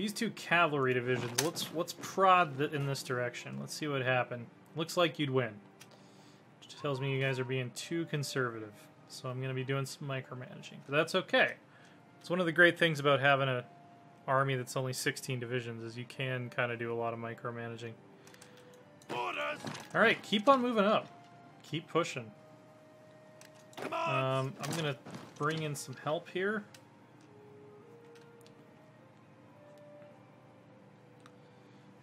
These two cavalry divisions. Let's prod in this direction. Let's see what happened. Looks like you'd win. Which tells me you guys are being too conservative. So I'm going to be doing some micromanaging. But that's okay. It's one of the great things about having an army that's only 16 divisions is you can kind of do a lot of micromanaging. Orders. All right, keep on moving up. Keep pushing. I'm going to bring in some help here.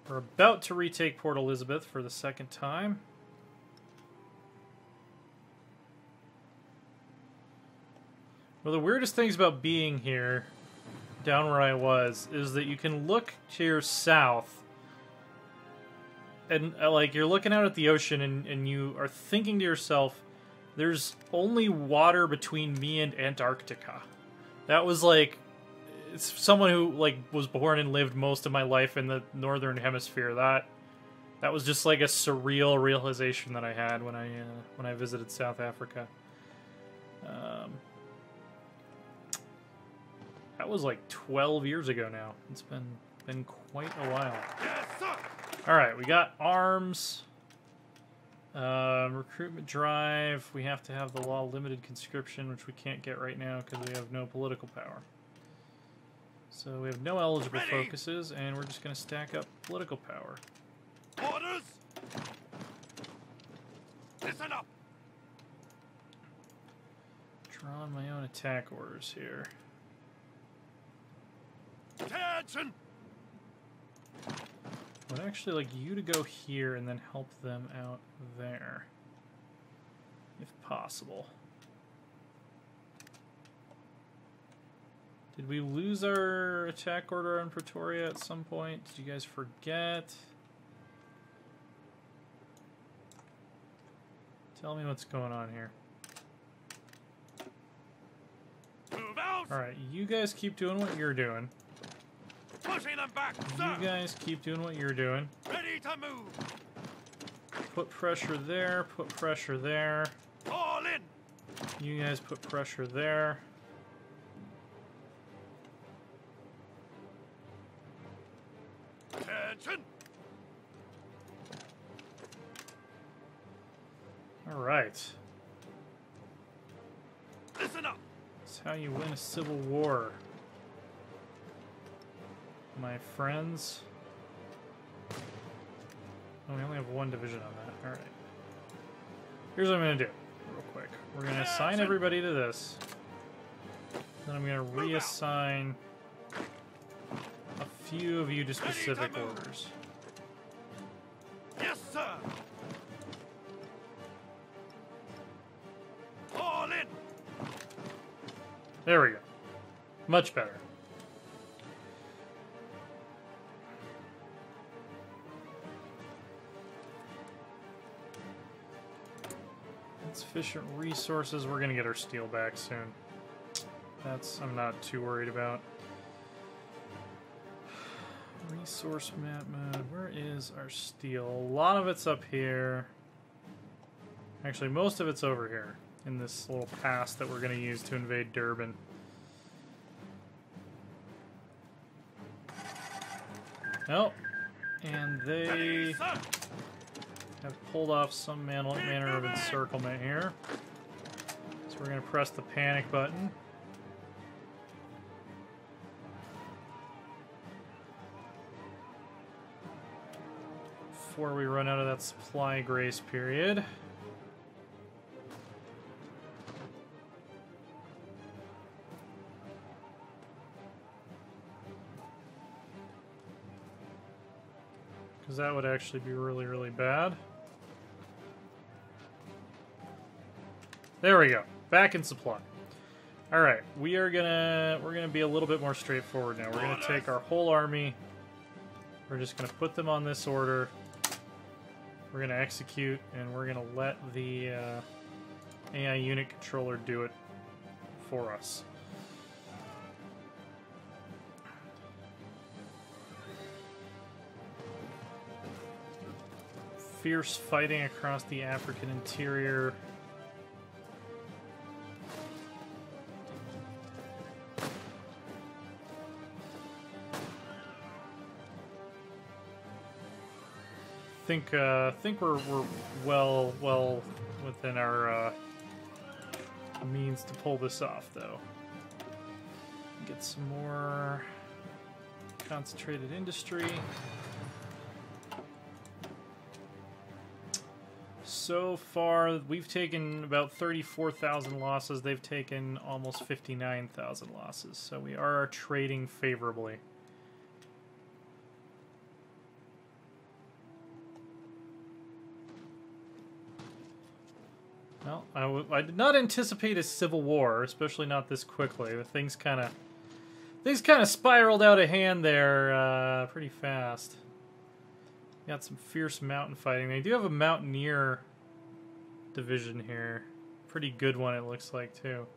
We're about to retake Port Elizabeth for the second time. Well, the weirdest things about being here, down where I was, is that you can look to your south, and like you're looking out at the ocean, and you are thinking to yourself, there's only water between me and Antarctica. That was like, it's someone who like was born and lived most of my life in the northern hemisphere. That was just like a surreal realization that I had when I visited South Africa. That was like 12 years ago now. It's been quite a while. Yes, sir. All right, we got arms, recruitment drive. We have to have the law limited conscription, which we can't get right now because we have no political power. So we have no eligible focuses, and we're just going to stack up political power. Orders. Listen up. Drawing my own attack orders here. Attention. I would actually like you to go here and then help them out there, if possible. Did we lose our attack order on Pretoria at some point? Did you guys forget? Tell me what's going on here. Move out. Alright, you guys keep doing what you're doing. Pushing them back, sir. You guys keep doing what you're doing. Ready to move. Put pressure there, put pressure there. All in. You guys put pressure there. Attention. Alright. Listen up. That's how you win a civil war, my friends. Oh, we only have one division on that. Alright. Here's what I'm going to do, real quick. We're going to assign everybody to this. Then I'm going to reassign a few of you to specific orders. Yes, sir. All in. There we go. Much better. Insufficient resources. We're going to get our steel back soon. I'm not too worried about. Resource map mode. Where is our steel? A lot of it's up here. Actually, most of it's over here in this little pass that we're going to use to invade Durban. Oh, and they have pulled off some manner of encirclement here. So we're going to press the panic button. Before we run out of that supply grace period. Because that would actually be really, really bad. There we go. Back in supply. Alright, we're gonna be a little bit more straightforward now. We're gonna take our whole army. We're just gonna put them on this order. We're going to execute, and we're going to let the AI unit controller do it for us. Fierce fighting across the African interior. think we're well within our means to pull this off, though. Get some more concentrated industry. So far, we've taken about 34,000 losses. They've taken almost 59,000 losses. So we are trading favorably. Well, I did not anticipate a civil war, especially not this quickly. Things kind of spiraled out of hand there pretty fast. Got some fierce mountain fighting. They do have a mountaineer division here. Pretty good one, it looks like, too.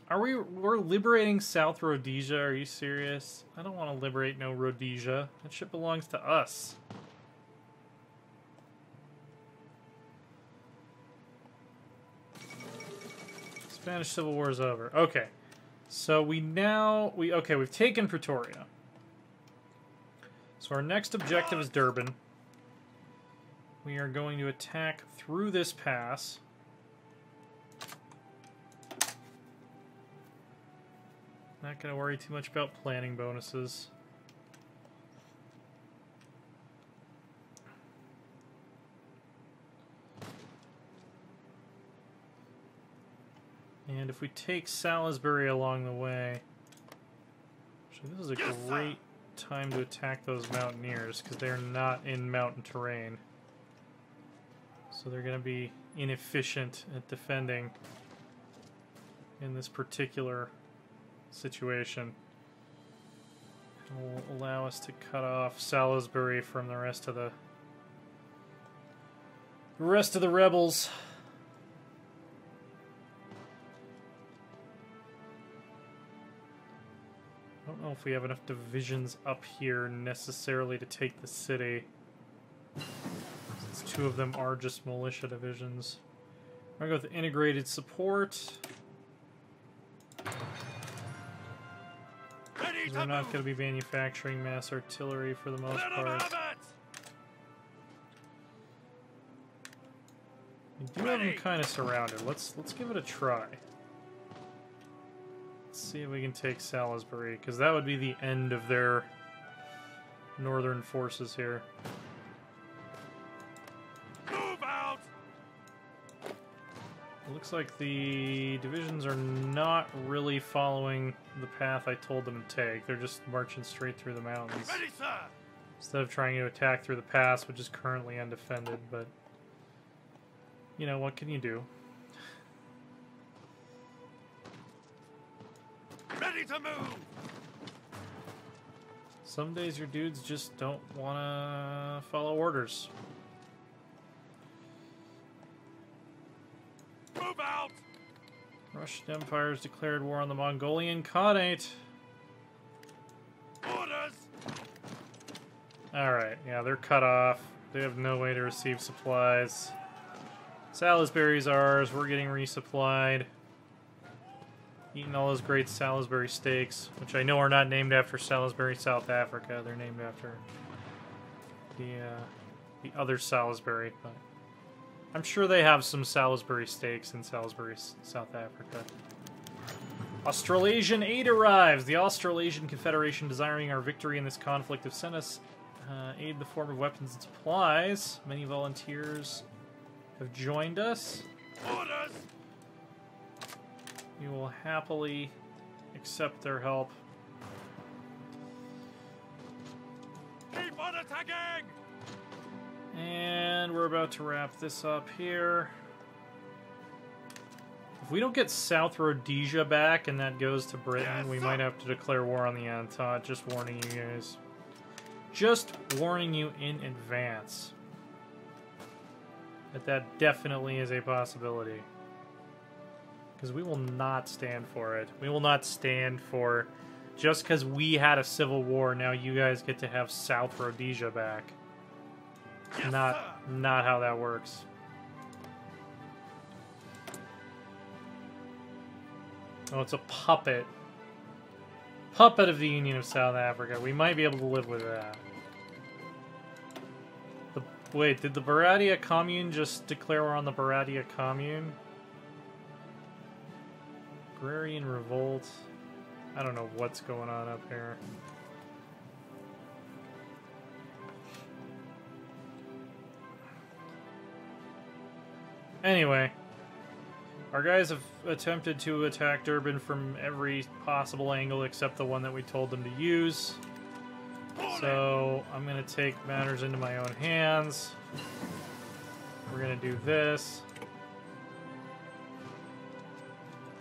We're liberating South Rhodesia? Are you serious? I don't want to liberate no Rhodesia. That shit belongs to us. Spanish Civil War is over. Okay. So we've taken Pretoria. So our next objective is Durban. We are going to attack through this pass. Not going to worry too much about planning bonuses. And if we take Salisbury along the way... Actually, this is a great time to attack those mountaineers, because they're not in mountain terrain. So they're going to be inefficient at defending in this particular situation. It will allow us to cut off Salisbury from the rest of the rebels. I don't know if we have enough divisions up here necessarily to take the city, since two of them are just militia divisions. I'm going to go with integrated support. We're not going to be manufacturing mass artillery for the most part. We do have them kind of surrounded. Let's give it a try. Let's see if we can take Salisbury, because that would be the end of their northern forces here. Move out! It looks like the divisions are not really following the path I told them to take. They're just marching straight through the mountains. Ready, sir! Instead of trying to attack through the pass, which is currently undefended, but... You know, what can you do? Ready to move! Some days your dudes just don't want to follow orders. Move out! Russian Empire has declared war on the Mongolian Khanate. Orders! Alright, yeah, they're cut off. They have no way to receive supplies. Salisbury's ours. We're getting resupplied. Eating all those great Salisbury steaks, which I know are not named after Salisbury, South Africa. They're named after the other Salisbury, but I'm sure they have some Salisbury steaks in Salisbury, South Africa. Australasian aid arrives. The Australasian Confederation, desiring our victory in this conflict, have sent us aid in the form of weapons and supplies. Many volunteers have joined us. Orders! We will happily accept their help. Keep on attacking! And we're about to wrap this up here. If we don't get South Rhodesia back and that goes to Britain, we might have to declare war on the Entente. Just warning you guys. Just warning you in advance. That definitely is a possibility. Because we will not stand for it. We will not stand for... Just because we had a civil war, now you guys get to have South Rhodesia back. Yes, Not how that works. Oh, it's a puppet. puppet of the Union of South Africa. We might be able to live with that. Wait, did the Baratia Commune just declare we're on the Baratia Commune? Agrarian Revolt. I don't know what's going on up here. Anyway, our guys have attempted to attack Durban from every possible angle except the one that we told them to use. So I'm going to take matters into my own hands. We're going to do this.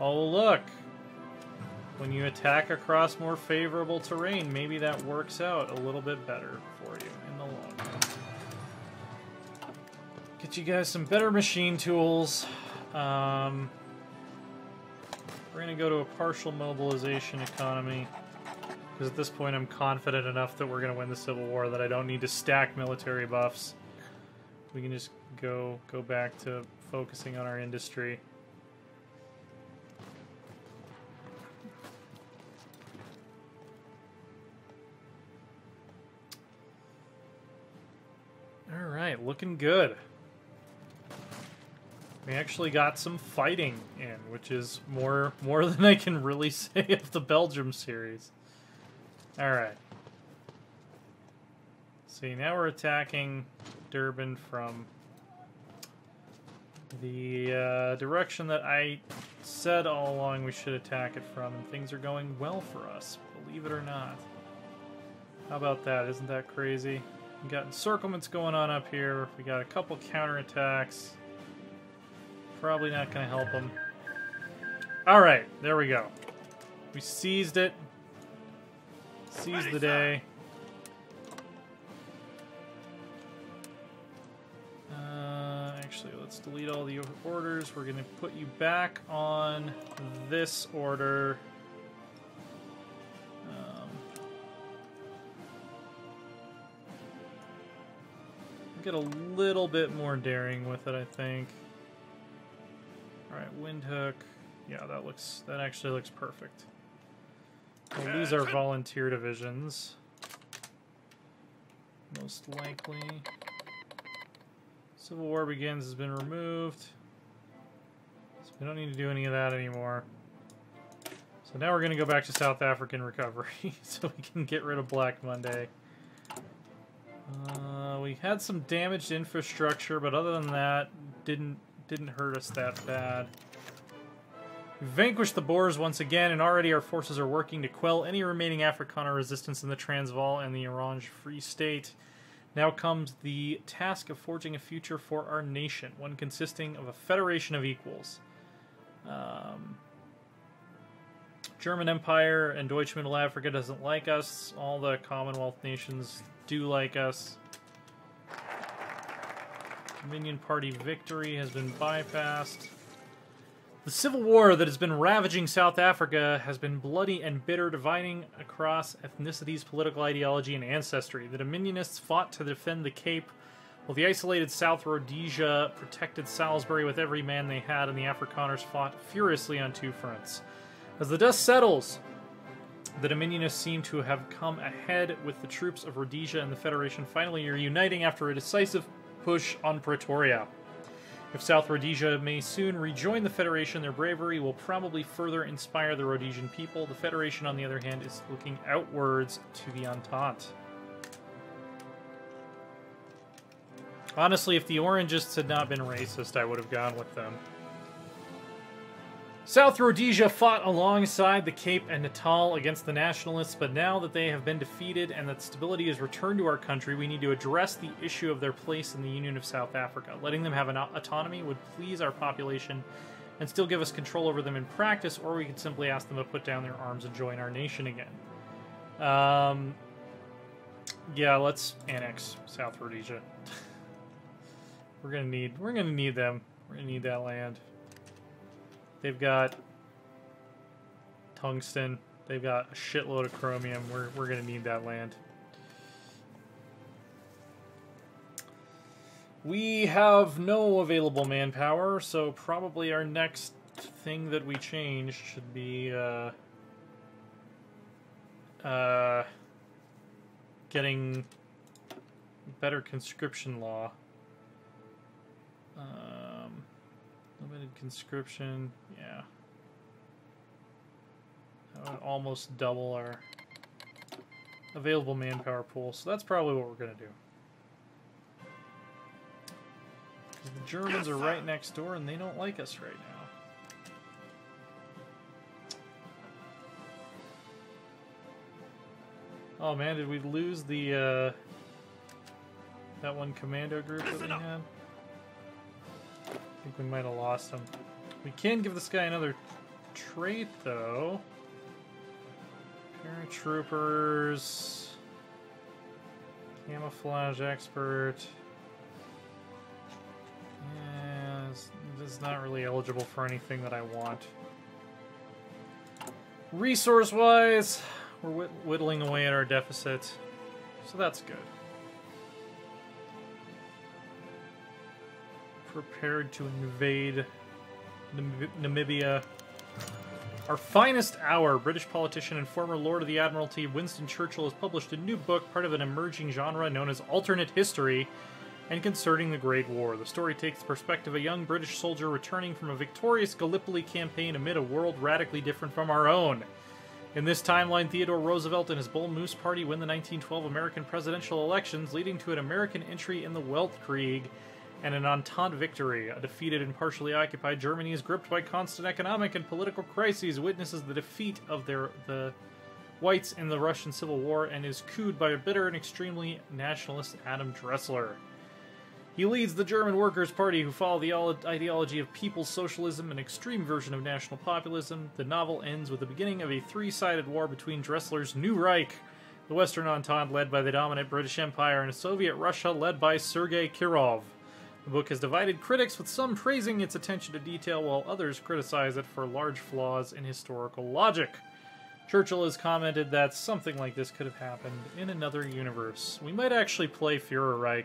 Oh, look! When you attack across more favorable terrain, maybe that works out a little bit better for you in the long run. Get you guys some better machine tools. We're going to go to a partial mobilization economy. Because at this point I'm confident enough that we're going to win the Civil War that I don't need to stack military buffs. We can just go back to focusing on our industry. Alright, looking good. We actually got some fighting in, which is more than I can really say of the Belgium series. Alright. See, now we're attacking Durban from the direction that I said all along we should attack it from, and things are going well for us, believe it or not. How about that? Isn't that crazy? We got encirclements going on up here. We got a couple counterattacks. Probably not going to help them. Alright, there we go. We seized it. Seize the day. Actually, let's delete all the orders. We're going to put you back on this order. Get a little bit more daring with it, I think. Alright, Windhook. Yeah, that actually looks perfect. We'll lose our volunteer divisions. Most likely. Civil War Begins has been removed. So we don't need to do any of that anymore. So now we're going to go back to South African recovery so we can get rid of Black Monday. We had some damaged infrastructure, but other than that, didn't hurt us that bad. We vanquished the Boers once again, and already our forces are working to quell any remaining Afrikaner resistance in the Transvaal and the Orange Free State. Now comes the task of forging a future for our nation, one consisting of a federation of equals. German Empire and Deutsche Mittelafrika doesn't like us. All the Commonwealth nations do like us. Dominion Party victory has been bypassed. The civil war that has been ravaging South Africa has been bloody and bitter, dividing across ethnicities, political ideology, and ancestry. The Dominionists fought to defend the Cape, while the isolated South Rhodesia protected Salisbury with every man they had, and the Afrikaners fought furiously on two fronts. As the dust settles, the Dominionists seem to have come ahead, with the troops of Rhodesia and the Federation finally reuniting after a decisive push on Pretoria. If South Rhodesia may soon rejoin the Federation, their bravery will probably further inspire the Rhodesian people. The Federation, on the other hand, is looking outwards to the Entente. Honestly, if the Orangists had not been racist, I would have gone with them. South Rhodesia fought alongside the Cape and Natal against the Nationalists, but now that they have been defeated and that stability has returned to our country, we need to address the issue of their place in the Union of South Africa. Letting them have an autonomy would please our population and still give us control over them in practice, or we could simply ask them to put down their arms and join our nation again. Yeah, let's annex South Rhodesia. We're gonna need them. We're gonna need that land. They've got tungsten. They've got a shitload of chromium. We're going to need that land. We have no available manpower, so probably our next thing that we change should be getting better conscription law. Limited conscription, yeah. That would almost double our available manpower pool, so that's probably what we're going to do. Because the Germans are right next door and they don't like us right now. Oh man, did we lose the that one commando group that we had? I think we might have lost him. We can give this guy another trait, though. Paratroopers. Camouflage expert. Yeah, this is not really eligible for anything that I want. Resource-wise, we're whittling away at our deficit, so that's good. Prepared to invade Namibia. Our finest hour. British politician and former Lord of the Admiralty Winston Churchill has published a new book, part of an emerging genre known as alternate history, and concerning the Great War. The story takes the perspective of a young British soldier returning from a victorious Gallipoli campaign amid a world radically different from our own. In this timeline, Theodore Roosevelt and his Bull Moose Party win the 1912 American presidential elections, leading to an American entry in the Weltkrieg and an Entente victory. A defeated and partially occupied Germany is gripped by constant economic and political crises, witnesses the defeat of the whites in the Russian Civil War, and is cooed by a bitter and extremely nationalist Adam Dressler. He leads the German Workers' Party, who follow the ideology of people's socialism, an extreme version of national populism. The novel ends with the beginning of a three-sided war between Dressler's New Reich, the Western Entente led by the dominant British Empire, and Soviet Russia led by Sergei Kirov. The book has divided critics, with some praising its attention to detail, while others criticize it for large flaws in historical logic. Churchill has commented that something like this could have happened in another universe. We might actually play Führerreich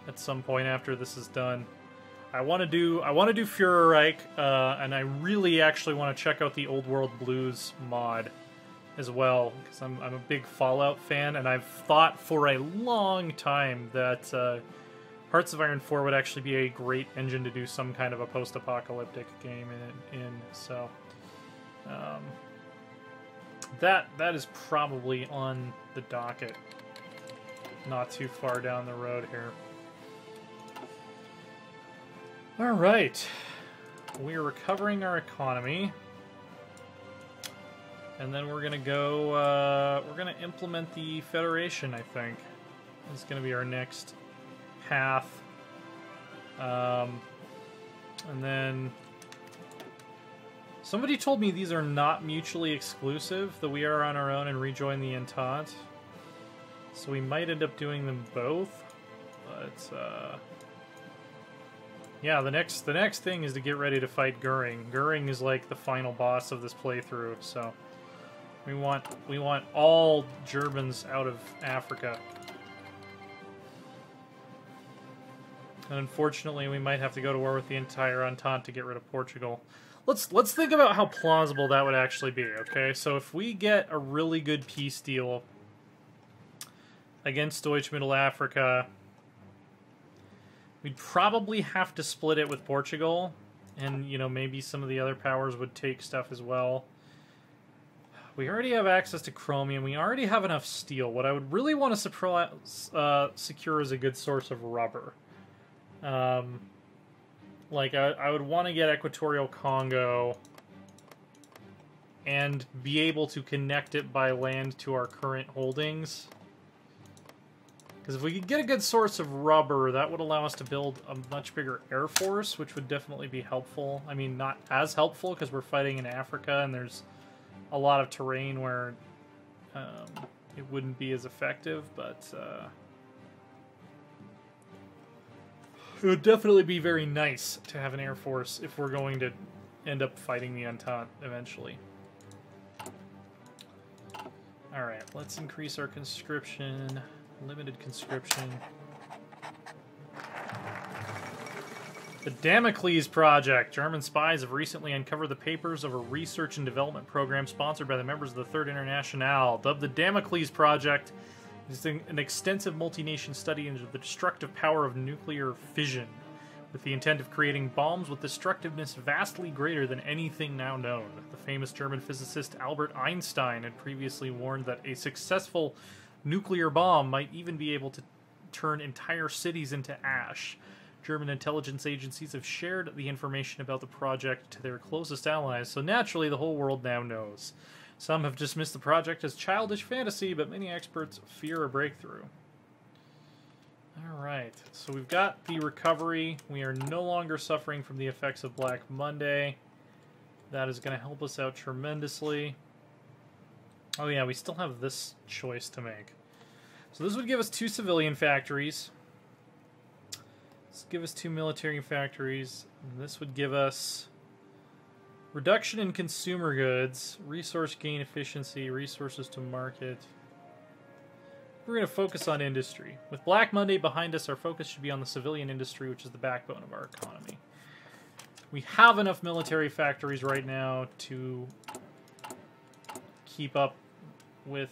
at some point after this is done. I want to do Führerreich, and I really actually want to check out the Old World Blues mod as well, because I'm a big Fallout fan, and I've thought for a long time that Hearts of Iron 4 would actually be a great engine to do some kind of a post-apocalyptic game in. So that is probably on the docket, not too far down the road here. All right, we're recovering our economy, and then we're gonna go. We're gonna implement the Federation. I think it's gonna be our next path, and then somebody told me these are not mutually exclusive, that we are on our own and rejoin the Entente, so we might end up doing them both, but yeah, the next thing is to get ready to fight Göring. Göring is like the final boss of this playthrough, so we want all Germans out of Africa. And unfortunately, we might have to go to war with the entire Entente to get rid of Portugal. Let's think about how plausible that would actually be, okay? So if we get a really good peace deal against Deutsche Mittelafrika, we'd probably have to split it with Portugal, and, you know, maybe some of the other powers would take stuff as well. We already have access to chromium. We already have enough steel. What I would really want to secure is a good source of rubber. Like, I would want to get Equatorial Congo and be able to connect it by land to our current holdings. Because if we could get a good source of rubber, that would allow us to build a much bigger air force, which would definitely be helpful. I mean, not as helpful, because we're fighting in Africa, and there's a lot of terrain where it wouldn't be as effective, but it would definitely be very nice to have an air force if we're going to end up fighting the Entente eventually. Alright, let's increase our conscription. Limited conscription. The Damocles Project. German spies have recently uncovered the papers of a research and development program sponsored by the members of the Third Internationale. Dubbed the Damocles Project, it is an extensive multi-nation study into the destructive power of nuclear fission, with the intent of creating bombs with destructiveness vastly greater than anything now known. The famous German physicist Albert Einstein had previously warned that a successful nuclear bomb might even be able to turn entire cities into ash. German intelligence agencies have shared the information about the project to their closest allies, so naturally the whole world now knows. Some have dismissed the project as childish fantasy, but many experts fear a breakthrough. Alright, so we've got the recovery. We are no longer suffering from the effects of Black Monday. That is going to help us out tremendously. Oh yeah, we still have this choice to make. So this would give us 2 civilian factories. This would give us 2 military factories. And this would give us reduction in consumer goods, resource gain efficiency, resources to market. We're going to focus on industry. With Black Monday behind us, our focus should be on the civilian industry, which is the backbone of our economy. We have enough military factories right now to keep up with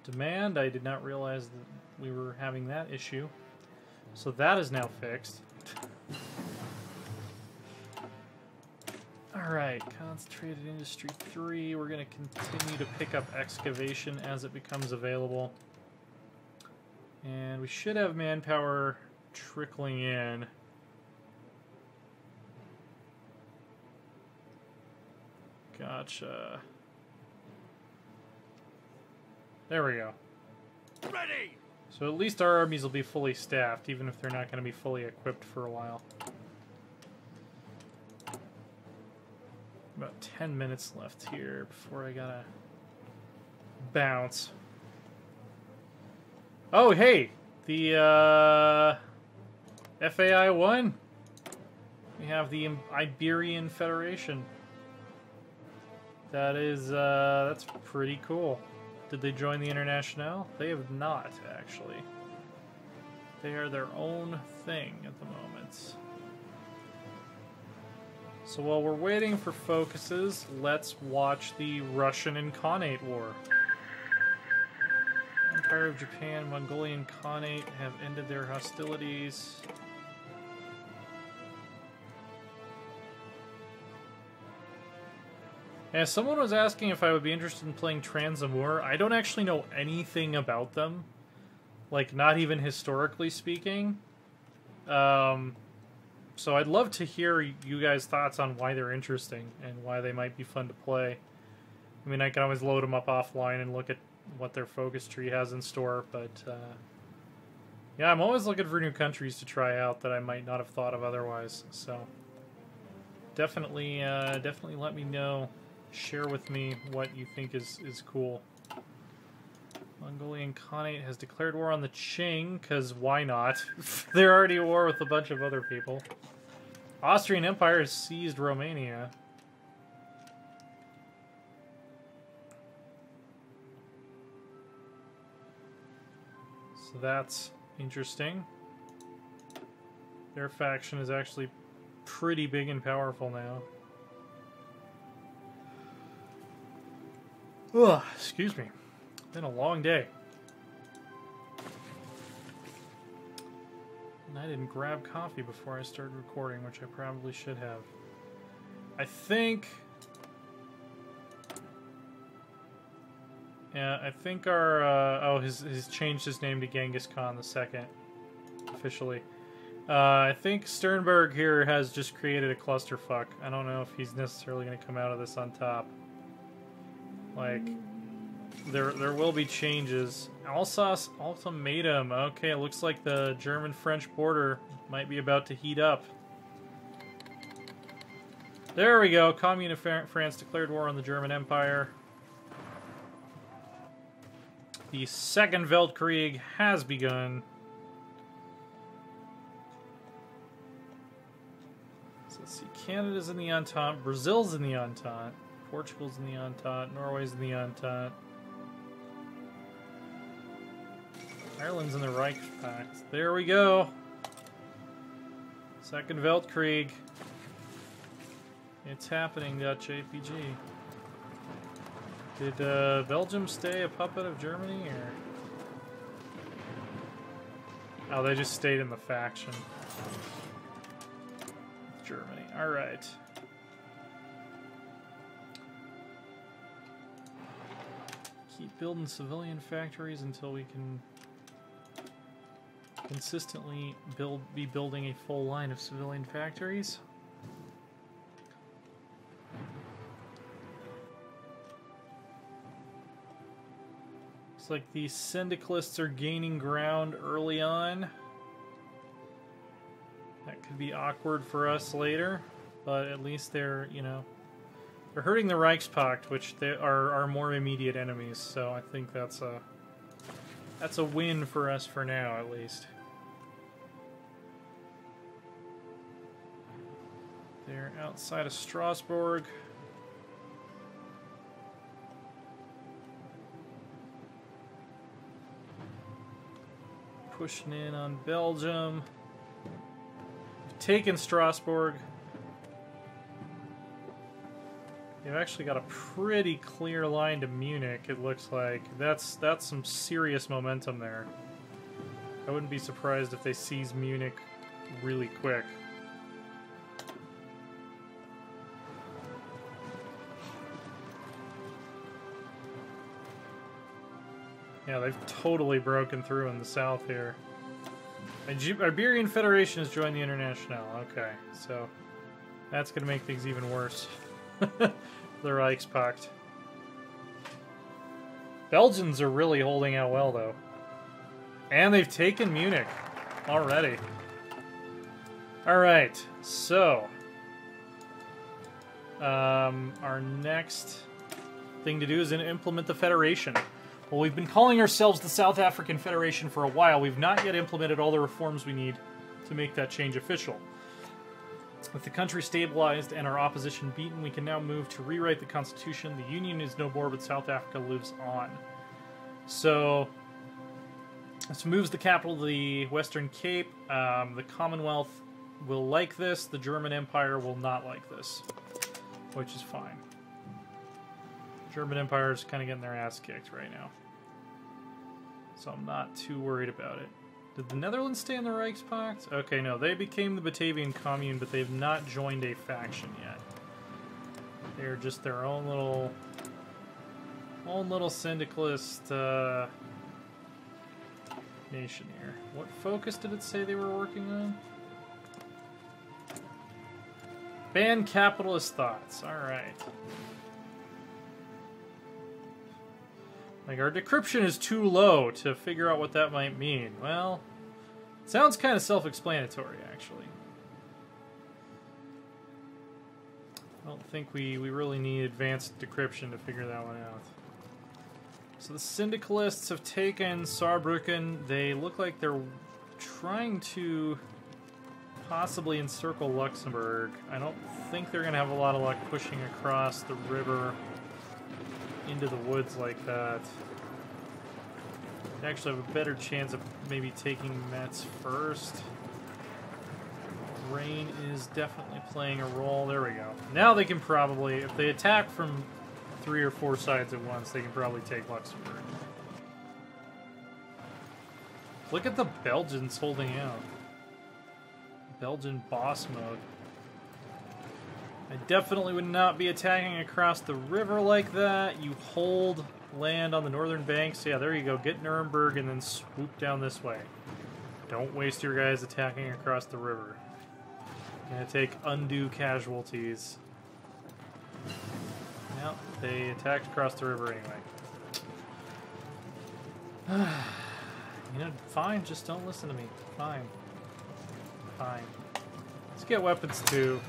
demand. I did not realize that we were having that issue. So that is now fixed. Alright, concentrated industry 3. We're going to continue to pick up excavation as it becomes available. And we should have manpower trickling in. Gotcha. There we go. Ready! So at least our armies will be fully staffed, even if they're not going to be fully equipped for a while. About 10 minutes left here before I gotta bounce. Oh, hey! The, FAI-1. We have the Iberian Federation. That is, that's pretty cool. Did they join the Internationale? They have not, actually. They are their own thing at the moment. So while we're waiting for focuses, let's watch the Russian and Khanate War. Empire of Japan, Mongolian Khanate have ended their hostilities. Yeah, someone was asking if I would be interested in playing Trans-Amur. I don't actually know anything about them. Like, not even historically speaking. So I'd love to hear you guys' thoughts on why they're interesting and why they might be fun to play. I mean, I can always load them up offline and look at what their focus tree has in store, but yeah, I'm always looking for new countries to try out that I might not have thought of otherwise. So definitely, definitely let me know. Share with me what you think is cool. Mongolian Khanate has declared war on the Qing, because why not? They're already at war with a bunch of other people. Austrian Empire has seized Romania. So that's interesting. Their faction is actually pretty big and powerful now. Ugh, excuse me. Been a long day. And I didn't grab coffee before I started recording, which I probably should have. I think... Yeah, I think our... oh, he's changed his name to Genghis Khan II, officially. I think Sternberg here has just created a clusterfuck. I don't know if he's necessarily going to come out of this on top. Like... There will be changes. Alsace ultimatum. Okay, it looks like the German-French border might be about to heat up. There we go. Commune of France declared war on the German Empire. The Second Weltkrieg has begun. So let's see. Canada's in the Entente. Brazil's in the Entente. Portugal's in the Entente. Norway's in the Entente. Ireland's in the Reichspakt. There we go. Second Weltkrieg. It's happening, Dutch APG. Did Belgium stay a puppet of Germany, or? Oh, they just stayed in the faction. Germany. Alright. Keep building civilian factories until we can consistently be building a full line of civilian factories. Looks like the syndicalists are gaining ground early on. That could be awkward for us later, but at least they're, you know, they're hurting the Reichspakt, which they are our more immediate enemies. So I think that's a win for us for now, at least. They're outside of Strasbourg. Pushing in on Belgium. We've taken Strasbourg. They've actually got a pretty clear line to Munich, it looks like. That's some serious momentum there. I wouldn't be surprised if they seize Munich really quick. Yeah, they've totally broken through in the south here. Iberian Federation has joined the International. Okay, so that's going to make things even worse. The Reichspakt. Belgians are really holding out well, though. And they've taken Munich already. Alright, so our next thing to do is implement the Federation. Well, we've been calling ourselves the South African Federation for a while. We've not yet implemented all the reforms we need to make that change official. With the country stabilized and our opposition beaten, we can now move to rewrite the Constitution. The Union is no more, but South Africa lives on. So, this moves the capital to the Western Cape. The Commonwealth will like this. The German Empire will not like this, which is fine. German Empire is kind of getting their ass kicked right now. So I'm not too worried about it. Did the Netherlands stay in the Reichspakt? Okay, no, they became the Batavian Commune, but they've not joined a faction yet. They're just their own little syndicalist nation here. What focus did it say they were working on? Ban capitalist thoughts. All right. Like, our decryption is too low to figure out what that might mean. Well, it sounds kind of self-explanatory, actually. I don't think we really need advanced decryption to figure that one out. So the syndicalists have taken Saarbrücken. They look like they're trying to possibly encircle Luxembourg. I don't think they're going to have a lot of luck pushing across the river into the woods like that. They actually have a better chance of maybe taking Metz first. Rain is definitely playing a role. There we go. Now they can probably, if they attack from 3 or 4 sides at once, they can probably take Luxembourg. Look at the Belgians holding out. Belgian boss mode. I definitely would not be attacking across the river like that. You hold land on the northern banks. Yeah, there you go. Get Nuremberg and then swoop down this way. Don't waste your guys attacking across the river. You're going to take undue casualties. Yep, they attacked across the river anyway. You know, fine, just don't listen to me. Fine. Fine. Let's get weapons too.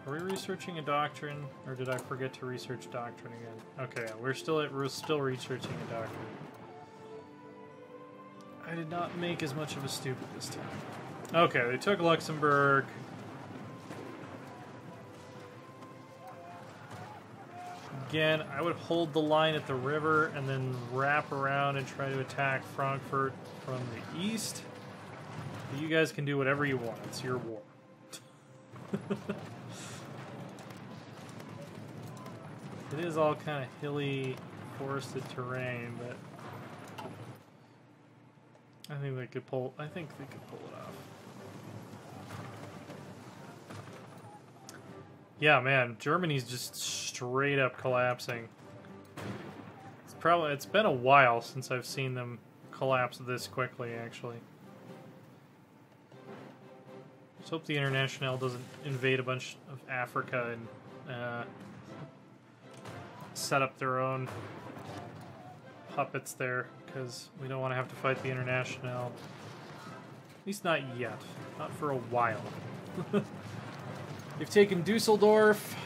Are we researching a doctrine, or did I forget to research doctrine again? Okay, we're still researching a doctrine. I did not make as much of a stupid this time. Okay, they took Luxembourg. Again, I would hold the line at the river and then wrap around and try to attack Frankfurt from the east. You guys can do whatever you want. It's your war. It is all kind of hilly, forested terrain, but I think they could pull. I think they could pull it off. Yeah, man, Germany's just straight up collapsing. It's been a while since I've seen them collapse this quickly, actually. Let's hope the International doesn't invade a bunch of Africa and set up their own puppets there, because we don't want to have to fight the International. At least not yet. Not for a while. They've taken Dusseldorf.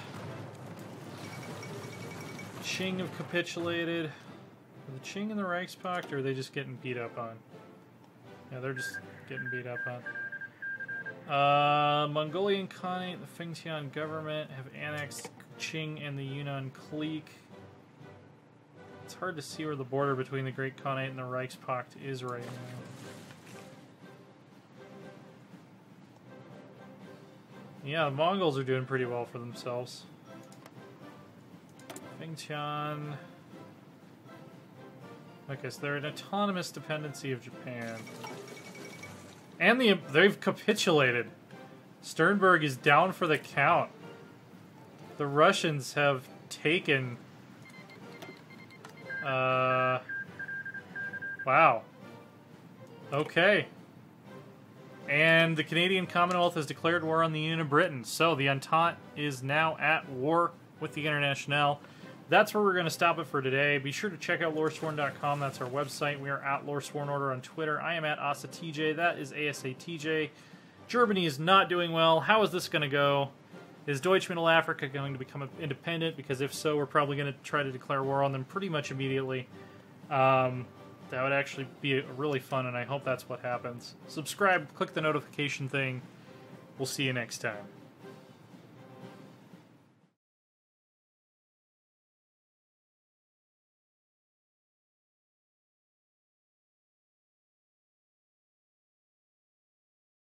Qing have capitulated. Are the Qing in the Reichspakt, or are they just getting beat up on? Yeah, they're just getting beat up on. Mongolian Khanate, the Fengtian government have annexed Qing and the Yunnan clique. It's hard to see where the border between the Great Khanate and the Reichspakt is right now. Yeah, the Mongols are doing pretty well for themselves. Fengtian. Okay, so they're an autonomous dependency of Japan. And they've capitulated. Sternberg is down for the count. The Russians have taken... wow. Okay. And the Canadian Commonwealth has declared war on the Union of Britain. So the Entente is now at war with the Internationale. That's where we're going to stop it for today. Be sure to check out Loresworn.com. That's our website. We are at Loresworn Order on Twitter. I am at AsaTJ. That is ASATJ. Germany is not doing well. How is this going to go? Is Deutsche Mittelafrika going to become independent? Because if so, we're probably going to try to declare war on them pretty much immediately. That would actually be really fun, and I hope that's what happens. Subscribe, click the notification thing. We'll see you next time.